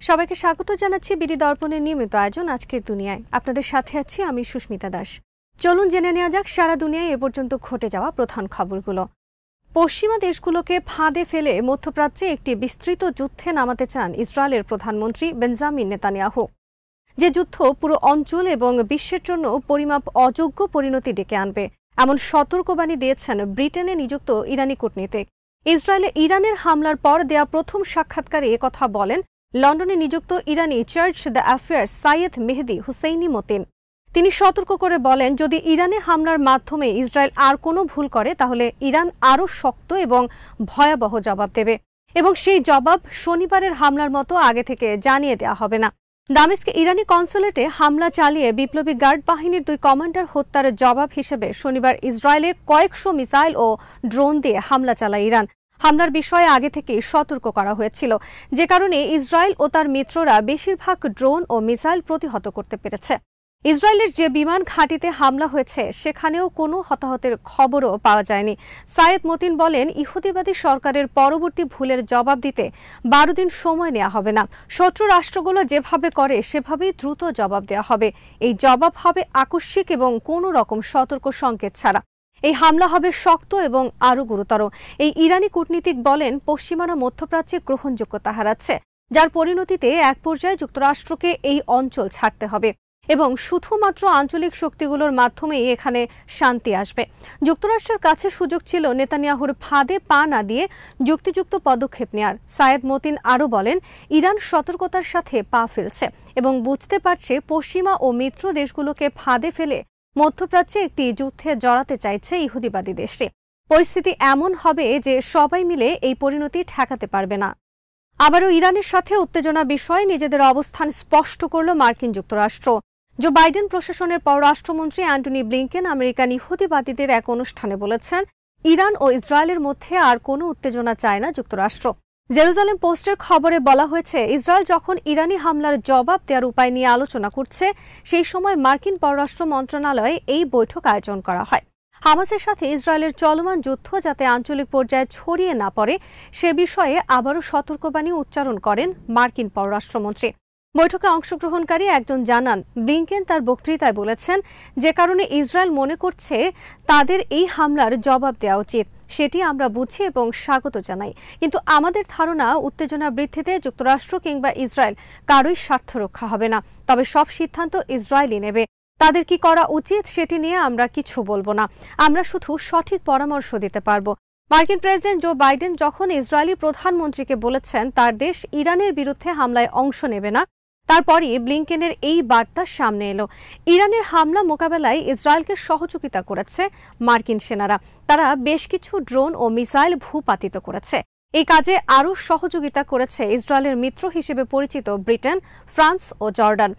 সবাইকে স্বাগত জানাচ্ছি বিডি দর্পণের নিয়মিত আয়োজন আজকের দুনিয়ায়। আপনাদের সাথে আছি আমি সুস্মিতা দাস। চলুন জেনে নেওয়া যাক সারা দুনিয়ায় এ পর্যন্ত ঘটে যাওয়া প্রধান খবরগুলো। পশ্চিমা দেশগুলোকে ফাঁদে ফেলে মধ্যপ্রাচ্যে একটি বিস্তৃত যুদ্ধে নামাতে চান ইসরায়েলের প্রধানমন্ত্রী বেঞ্জামিন নেতানিয়াহু। যে যুদ্ধ পুরো অঞ্চল এবং বিশ্বের জন্য পরিমাপ অযোগ্য পরিণতি ডেকে আনবে, এমন সতর্কবাণী দিয়েছেন ব্রিটেনে নিযুক্ত ইরানি কূটনীতিক। ইসরায়েলে ইরানের হামলার পর দেয়া প্রথম সাক্ষাৎকারে একথা বলেন লন্ডনে নিযুক্ত ইরানি চার্চ দ্য অ্যাফেয়ার্স সাইয়েদ মেহেদি হুসেইনি মতিন। তিনি সতর্ক করে বলেন, যদি ইরানে হামলার মাধ্যমে ইসরায়েল আর কোনো ভুল করে তাহলে ইরান আরও শক্ত এবং ভয়াবহ জবাব দেবে, এবং সেই জবাব শনিবারের হামলার মতো আগে থেকে জানিয়ে দেওয়া হবে না। দামেস্কে ইরানি কনসুলেটে হামলা চালিয়ে বিপ্লবী গার্ড বাহিনীর 2 কমান্ডার হত্যার জবাব হিসেবে শনিবার ইসরায়েলে কয়েকশো মিসাইল ও ড্রোন দিয়ে হামলা চালায় ইরান। হামলার বিষয়ে আগে থেকেই সতর্ক করা হয়েছিল, যে কারণে ইসরায়েল ও তার মিত্ররা বেশিরভাগ ড্রোন ও মিসাইল প্রতিহত করতে পেরেছে। ইসরায়েলের যে বিমান ঘাঁটিতে হামলা হয়েছে সেখানেও কোনো হতাহতের খবরও পাওয়া যায়নি। সাইয়েদ মতিন বলেন, ইহুদিবাদী সরকারের পরবর্তী ভুলের জবাব দিতে 12 দিন সময় নেওয়া হবে না। শত্রু রাষ্ট্রগুলো যেভাবে করে সেভাবেই দ্রুত জবাব দেওয়া হবে। এই জবাব হবে আকস্মিক এবং কোনো রকম সতর্ক সংকেত ছাড়া। এই হামলা হবে শক্ত এবং আরও গুরুতর। এই ইরানি কূটনীতিক বলেন, পশ্চিমারা মধ্যপ্রাচ্যে গ্রহণযোগ্যতা হারাচ্ছে, যার পরিণতিতে এক পর্যায়ে যুক্তরাষ্ট্রকে এই অঞ্চল ছাড়তে হবে এবং শুধুমাত্র আঞ্চলিক শক্তিগুলোর মাধ্যমেই এখানে শান্তি আসবে। যুক্তরাষ্ট্রের কাছে সুযোগ ছিল নেতানিয়াহুর ফাঁদে পা না দিয়ে যুক্তিযুক্ত পদক্ষেপ নেয়ার। সাইয়েদ মতিন আরও বলেন, ইরান সতর্কতার সাথে পা ফেলছে এবং বুঝতে পারছে পশ্চিমা ও মিত্র দেশগুলোকে ফাঁদে ফেলে মধ্যপ্রাচ্যে একটি যুদ্ধে জড়াতে চাইছে ইহুদিবাদী দেশটি। পরিস্থিতি এমন হবে যে সবাই মিলে এই পরিণতি ঠেকাতে পারবে না। আবারও ইরানের সাথে উত্তেজনা বিষয়ে নিজেদের অবস্থান স্পষ্ট করল মার্কিন যুক্তরাষ্ট্র। জো বাইডেন প্রশাসনের পররাষ্ট্রমন্ত্রী অ্যান্টনি ব্লিংকেন আমেরিকান ইহুদিবাদীদের এক অনুষ্ঠানে বলেছেন, ইরান ও ইসরায়েলের মধ্যে আর কোনো উত্তেজনা চায় না যুক্তরাষ্ট্র। জেরুজালেম পোস্টের খবরে বলা হয়েছে, ইসরায়েল যখন ইরানি হামলার জবাব দেওয়ার উপায় নিয়ে আলোচনা করছে, সেই সময় মার্কিন পররাষ্ট্র মন্ত্রণালয়ে এই বৈঠক আয়োজন করা হয়। হামাসের সাথে ইসরায়েলের চলমান যুদ্ধ যাতে আঞ্চলিক পর্যায়ে ছড়িয়ে না পড়ে সে বিষয়ে আবারও সতর্কবাণী উচ্চারণ করেন মার্কিন পররাষ্ট্রমন্ত্রী। বৈঠকে অংশগ্রহণকারী একজন জানান, ব্লিংকেন তার বক্তৃতায় বলেছেন, যে কারণে ইসরায়েল মনে করছে তাদের এই হামলার জবাব দেওয়া উচিত, সেটি আমরা বুঝি এবং স্বাগত জানাই। কিন্তু আমাদের ধারণা, উত্তেজনা বৃদ্ধিতে যুক্তরাষ্ট্র কিংবা ইসরায়েল কারোই স্বার্থ রক্ষা হবে না। তবে সব সিদ্ধান্ত ইসরায়েলই নেবে। তাদের কি করা উচিত সেটি নিয়ে আমরা কিছু বলবো না, আমরা শুধু সঠিক পরামর্শ দিতে পারব। মার্কিন প্রেসিডেন্ট জো বাইডেন যখন ইসরায়েলি প্রধানমন্ত্রীকে বলেছেন তার দেশ ইরানের বিরুদ্ধে হামলায় অংশ নেবে না, তারপরই ব্লিংকেনের এই বার্তা সামনে এলো। ইরানের হামলা মোকাবেলায় ইসরায়েলকে সহযোগিতা করেছে মার্কিন সেনারা। তারা বেশ কিছু ড্রোন ও মিসাইল ভূপাতিত করেছে। এই কাজে আরও সহযোগিতা করেছে ইসরায়েলের মিত্র হিসেবে পরিচিত ব্রিটেন, ফ্রান্স ও জর্ডান।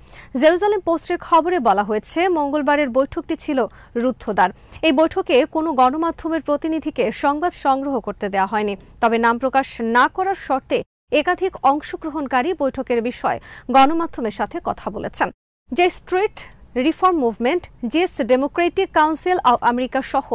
জেরুজালেম পোস্টের খবরে বলা হয়েছে, মঙ্গলবারের বৈঠকটি ছিল রুদ্ধদ্বার। এই বৈঠকে কোনো গণমাধ্যমের প্রতিনিধিকে সংবাদ সংগ্রহ করতে দেওয়া হয়নি। তবে নাম প্রকাশ না করার শর্তে একাধিক অংশগ্রহণকারী বৈঠকের বিষয়ে গণমাধ্যমের সাথে কথা বলেছেন। যে স্ট্রিট রিফর্ম মুভমেন্ট, জেস ডেমোক্রেটিক কাউন্সিল অব আমেরিকা সহ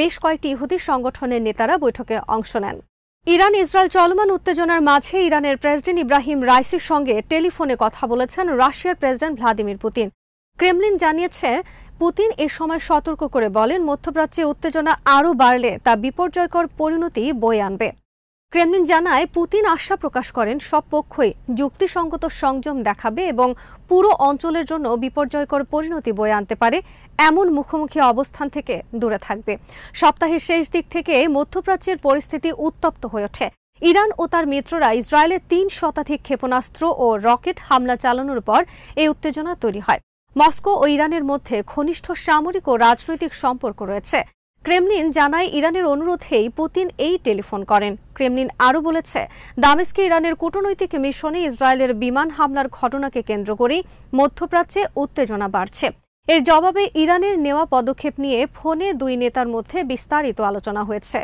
বেশ কয়েকটি ইহুদি সংগঠনের নেতারা বৈঠকে অংশ নেন। ইরান ইসরায়েল চলমান উত্তেজনার মাঝে ইরানের প্রেসিডেন্ট ইব্রাহিম রাইসির সঙ্গে টেলিফোনে কথা বলেছেন রাশিয়ার প্রেসিডেন্ট ভ্লাদিমির পুতিন। ক্রেমলিন জানিয়েছে, পুতিন এ সময় সতর্ক করে বলেন, মধ্যপ্রাচ্যে উত্তেজনা আরও বাড়লে তা বিপর্যয়কর পরিণতি বয়ে আনবে। ক্রেমলিন জানায়, পুতিন আশা প্রকাশ করেন সব পক্ষই যুক্তিসঙ্গত সংযম দেখাবে এবং পুরো অঞ্চলের জন্য বিপর্যয়কর পরিণতি বয়ে আনতে পারে এমন মুখোমুখি অবস্থান থেকে দূরে থাকবে। সপ্তাহের শেষ দিক থেকে মধ্যপ্রাচ্যের পরিস্থিতি উত্তপ্ত হয়ে ওঠে। ইরান ও তার মিত্ররা ইসরায়েলে 3 শতাধিক ক্ষেপণাস্ত্র ও রকেট হামলা চালানোর পর এই উত্তেজনা তৈরি হয়। মস্কো ও ইরানের মধ্যে ঘনিষ্ঠ সামরিক ও রাজনৈতিক সম্পর্ক রয়েছে। ক্রেমলিন জানায়, ইরানের অনুরোধেই পুতিন এই টেলিফোন করেন। ক্রেমলিন আরও বলেছে, দামেস্কে ইরানের কূটনৈতিক মিশনে ইসরায়েলের বিমান হামলার ঘটনাকে কেন্দ্র করেই মধ্যপ্রাচ্যে উত্তেজনা বাড়ছে। এর জবাবে ইরানের নেওয়া পদক্ষেপ নিয়ে ফোনে 2 নেতার মধ্যে বিস্তারিত আলোচনা হয়েছে।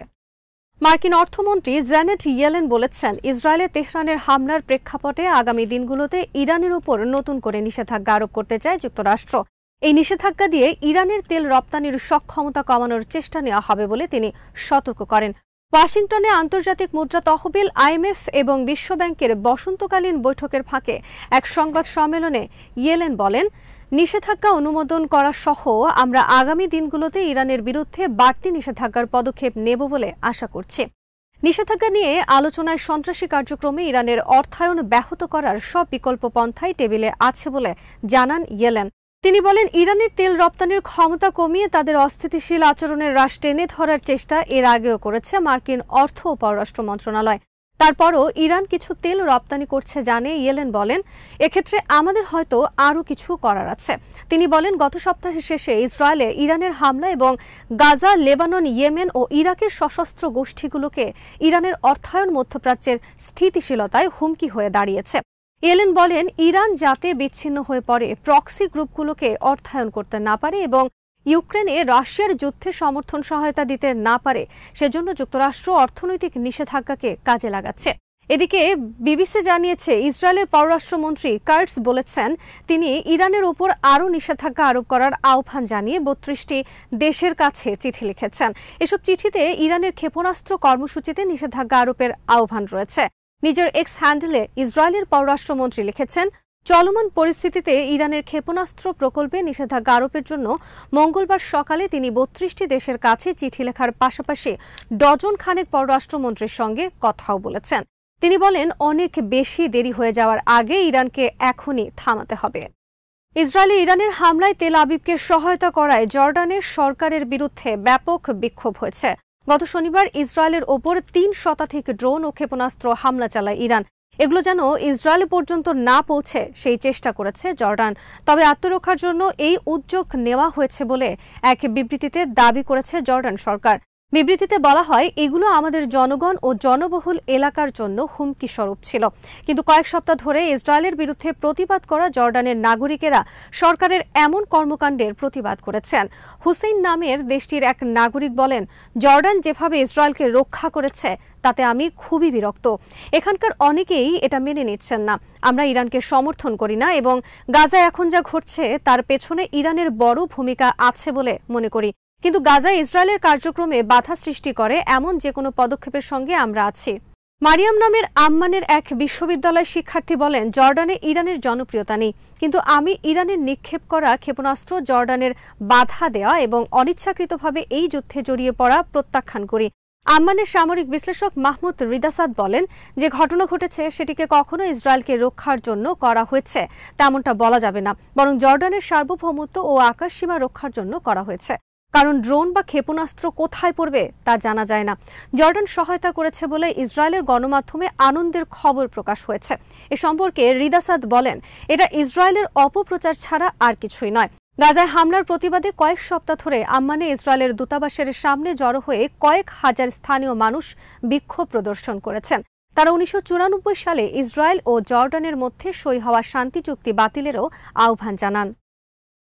মার্কিন অর্থমন্ত্রী জ্যানেট ইয়েলেন বলেছেন, ইসরায়েলে তেহরানের হামলার প্রেক্ষাপটে আগামী দিনগুলোতে ইরানের উপর নতুন করে নিষেধাজ্ঞা আরোপ করতে চায় যুক্তরাষ্ট্র। এই নিষেধাজ্ঞা দিয়ে ইরানের তেল রপ্তানির সক্ষমতা কমানোর চেষ্টা নেওয়া হবে বলে তিনি সতর্ক করেন। ওয়াশিংটনে আন্তর্জাতিক মুদ্রা তহবিল IMF এবং বিশ্বব্যাংকের বসন্তকালীন বৈঠকের ফাঁকে এক সংবাদ সম্মেলনে ইয়েলেন বলেন, নিষেধাজ্ঞা অনুমোদন করা সহ আমরা আগামী দিনগুলোতে ইরানের বিরুদ্ধে বাড়তি নিষেধাজ্ঞার পদক্ষেপ নেব বলে আশা করছি। নিষেধাজ্ঞা নিয়ে আলোচনায় সন্ত্রাসী কার্যক্রমে ইরানের অর্থায়ন ব্যাহত করার সব বিকল্প পন্থাই টেবিলে আছে বলে জানান ইয়েলেন। তিনি বলেন, ইরানের তেল রপ্তানির ক্ষমতা কমিয়ে তাদের অস্থিতিশীল আচরণের হ্রাস টেনে ধরার চেষ্টা এর আগেও করেছে মার্কিন অর্থ ও পররাষ্ট্র মন্ত্রণালয়। তারপরও ইরান কিছু তেল রপ্তানি করছে জানিয়ে ইয়েলেন বলেন, এক্ষেত্রে আমাদের হয়তো আরও কিছু করার আছে। তিনি বলেন, গত সপ্তাহের শেষে ইসরায়েলে ইরানের হামলা এবং গাজা, লেবানন, ইয়েমেন ও ইরাকের সশস্ত্র গোষ্ঠীগুলোকে ইরানের অর্থায়ন মধ্যপ্রাচ্যের স্থিতিশীলতায় হুমকি হয়ে দাঁড়িয়েছে। ইয়েলেন বলেন, ইরান যাতে বিচ্ছিন্ন হয়ে পড়ে, প্রক্সি গ্রুপগুলোকে অর্থায়ন করতে না পারে এবং ইউক্রেনে রাশিয়ার যুদ্ধে সমর্থন সহায়তা দিতে না পারে, সেজন্য যুক্তরাষ্ট্র অর্থনৈতিক নিষেধাজ্ঞাকে কাজে লাগাচ্ছে। এদিকে বিবিসি জানিয়েছে, ইসরায়েলের পররাষ্ট্রমন্ত্রী কার্টস বলেছেন তিনি ইরানের উপর আরও নিষেধাজ্ঞা আরোপ করার আহ্বান জানিয়ে ৩২টি দেশের কাছে চিঠি লিখেছেন। এসব চিঠিতে ইরানের ক্ষেপণাস্ত্র কর্মসূচিতে নিষেধাজ্ঞা আরোপের আহ্বান রয়েছে। নিজের এক্স হ্যান্ডেলে ইসরায়েলের পররাষ্ট্রমন্ত্রী লিখেছেন, চলমান পরিস্থিতিতে ইরানের ক্ষেপণাস্ত্র প্রকল্পে নিষেধাজ্ঞা আরোপের জন্য মঙ্গলবার সকালে তিনি ৩২টি দেশের কাছে চিঠি লেখার পাশাপাশি ডজন খানেক পররাষ্ট্রমন্ত্রীর সঙ্গে কথাও বলেছেন। তিনি বলেন, অনেক বেশি দেরি হয়ে যাওয়ার আগে ইরানকে এখনই থামাতে হবে। ইসরায়েলে ইরানের হামলায় তেল আবিবকে সহায়তা করায় জর্ডানের সরকারের বিরুদ্ধে ব্যাপক বিক্ষোভ হয়েছে। গত শনিবার ইসরায়েলের ওপর ৩ শতাধিক ড্রোন ও ক্ষেপণাস্ত্র হামলা চালায় ইরান। এগুলো যেন ইসরায়েল পর্যন্ত না পৌঁছে সেই চেষ্টা করেছে জর্ডান। তবে আত্মরক্ষার জন্য এই উদ্যোগ নেওয়া হয়েছে বলে এক বিবৃতিতে দাবি করেছে জর্ডান সরকার। বিবৃতিতে বলা হয়, এগুলো আমাদের জনগণ ও জনবহুল এলাকার জন্য হুমকি স্বরূপ ছিল। কিন্তু কয়েক সপ্তাহ ধরে ইসরায়েলের বিরুদ্ধে প্রতিবাদ করা জর্ডানের নাগরিকেরা সরকারের এমন কর্মকাণ্ডের প্রতিবাদ করেছেন। হুসেইন নামের দেশটির এক নাগরিক বলেন, জর্ডান যেভাবে ইসরায়েলকে রক্ষা করেছে তাতে আমি খুবই বিরক্ত। এখানকার অনেকেই এটা মেনে নিচ্ছেন না। আমরা ইরানকে সমর্থন করি না এবং গাজায় এখন যা ঘটছে তার পেছনে ইরানের বড় ভূমিকা আছে বলে মনে করি। কিন্তু গাজায় ইসরায়েলের কার্যক্রমে বাধা সৃষ্টি করে এমন যে কোনো পদক্ষেপের সঙ্গে আমরা আছি। মারিয়াম নামের আম্মানের এক বিশ্ববিদ্যালয় শিক্ষার্থী বলেন, জর্ডানে ইরানের জনপ্রিয়তা নেই, কিন্তু আমি ইরানের নিক্ষেপ করা ক্ষেপণাস্ত্র, জর্ডানের বাধা দেওয়া এবং অনিচ্ছাকৃতভাবে এই যুদ্ধে জড়িয়ে পড়া প্রত্যাখ্যান করি। আম্মানের সামরিক বিশ্লেষক মাহমুদ রিদাসাদ বলেন, যে ঘটনা ঘটেছে সেটিকে কখনো ইসরায়েলকে রক্ষার জন্য করা হয়েছে তেমনটা বলা যাবে না, বরং জর্ডানের সার্বভৌমত্ব ও আকাশসীমা রক্ষার জন্য করা হয়েছে। কারণ ড্রোন বা ক্ষেপণাস্ত্র কোথায় পড়বে তা জানা যায় না। জর্ডান সহায়তা করেছে বলে ইসরায়েলের গণমাধ্যমে আনন্দের খবর প্রকাশ হয়েছে। এ সম্পর্কে রিদাসাদ বলেন, এটা ইসরায়েলের অপপ্রচার ছাড়া আর কিছুই নয়। গাজায় হামলার প্রতিবাদে কয়েক সপ্তাহ ধরে আম্মানে ইসরায়েলের দূতাবাসের সামনে জড়ো হয়ে কয়েক হাজার স্থানীয় মানুষ বিক্ষোভ প্রদর্শন করেছেন। তারা ১৯৯৪ সালে ইসরায়েল ও জর্ডানের মধ্যে সই হওয়া শান্তি চুক্তি বাতিলেরও আহ্বান জানান।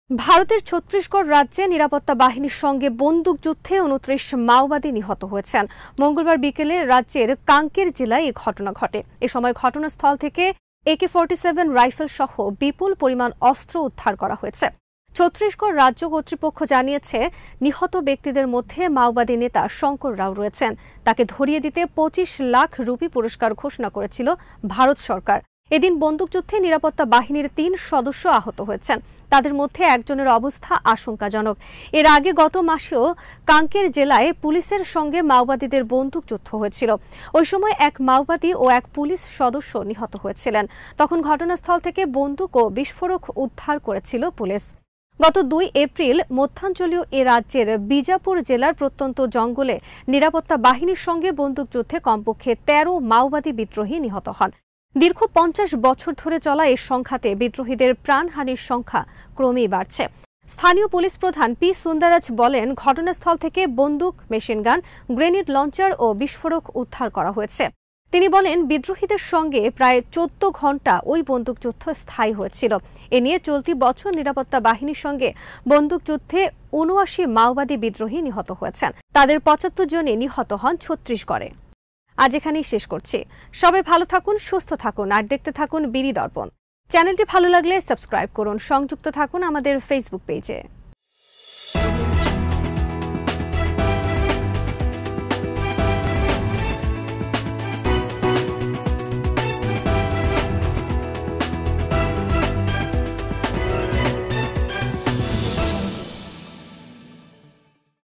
ভারতের ছত্তিশগড় রাজ্যে নিরাপত্তা বাহিনীর সঙ্গে বন্দুকযুদ্ধে ২৯ মাওবাদী নিহত হয়েছেন। মঙ্গলবার বিকেলে রাজ্যের কাঙ্কের জেলায় এই ঘটনা ঘটে। এ সময় ঘটনাস্থল থেকে AK-47 রাইফেল সহ বিপুল পরিমাণ অস্ত্র উদ্ধার করা হয়েছে। ছত্তিশগড় রাজ্য কর্তৃপক্ষ জানিয়েছে, নিহত ব্যক্তিদের মধ্যে মাওবাদী নেতা শঙ্কর রাও রয়েছেন। তাকে ধরিয়ে দিতে ২৫ লাখ রুপি পুরস্কার ঘোষণা করেছিল ভারত সরকার। এদিন বন্দুকযুদ্ধে নিরাপত্তা বাহিনীর ৩ সদস্য আহত হয়েছেন। তাদের মধ্যে একজনের অবস্থা আশঙ্কাজনক। এর আগে গত মাসেও কাঙ্কের জেলায় পুলিশের সঙ্গে মাওবাদীদের বন্দুকযুদ্ধ হয়েছিল। ওই সময় এক মাওবাদী ও এক পুলিশ সদস্য নিহত হয়েছিলেন। তখন ঘটনাস্থল থেকে বন্দুক ও বিস্ফোরক উদ্ধার করেছিল পুলিশ। গত ২ এপ্রিল মধ্যাঞ্চলীয় এ রাজ্যের বিজাপুর জেলার প্রত্যন্ত জঙ্গলে নিরাপত্তা বাহিনীর সঙ্গে বন্দুকযুদ্ধে কমপক্ষে ১৩ মাওবাদী বিদ্রোহী নিহত হন। দীর্ঘ ৫০ বছর ধরে চলা এই সংঘাতে বিদ্রোহীদের প্রাণহানির সংখ্যা ক্রমেই বাড়ছে। স্থানীয় পুলিশ প্রধান পি সুন্দরাজ বলেন, ঘটনাস্থল থেকে বন্দুক, মেশিনগান, গ্রেনেড লঞ্চার ও বিস্ফোরক উদ্ধার করা হয়েছে। তিনি বলেন, বিদ্রোহীদের সঙ্গে প্রায় ১৪ ঘণ্টা ওই বন্দুকযুদ্ধ স্থায়ী হয়েছিল। এ নিয়ে চলতি বছর নিরাপত্তা বাহিনীর সঙ্গে বন্দুকযুদ্ধে ৭৯ মাওবাদী বিদ্রোহী নিহত হয়েছেন। তাদের ৭৫ জনই নিহত হন ছত্তিশগড়ে। আজ এখানেই শেষ করছি। সবাই ভালো থাকুন, সুস্থ থাকুন আর দেখতে থাকুন বিডি দর্পণ। চ্যানেলটি ভালো লাগলে সাবস্ক্রাইব করুন। সংযুক্ত থাকুন আমাদের ফেসবুক পেজে।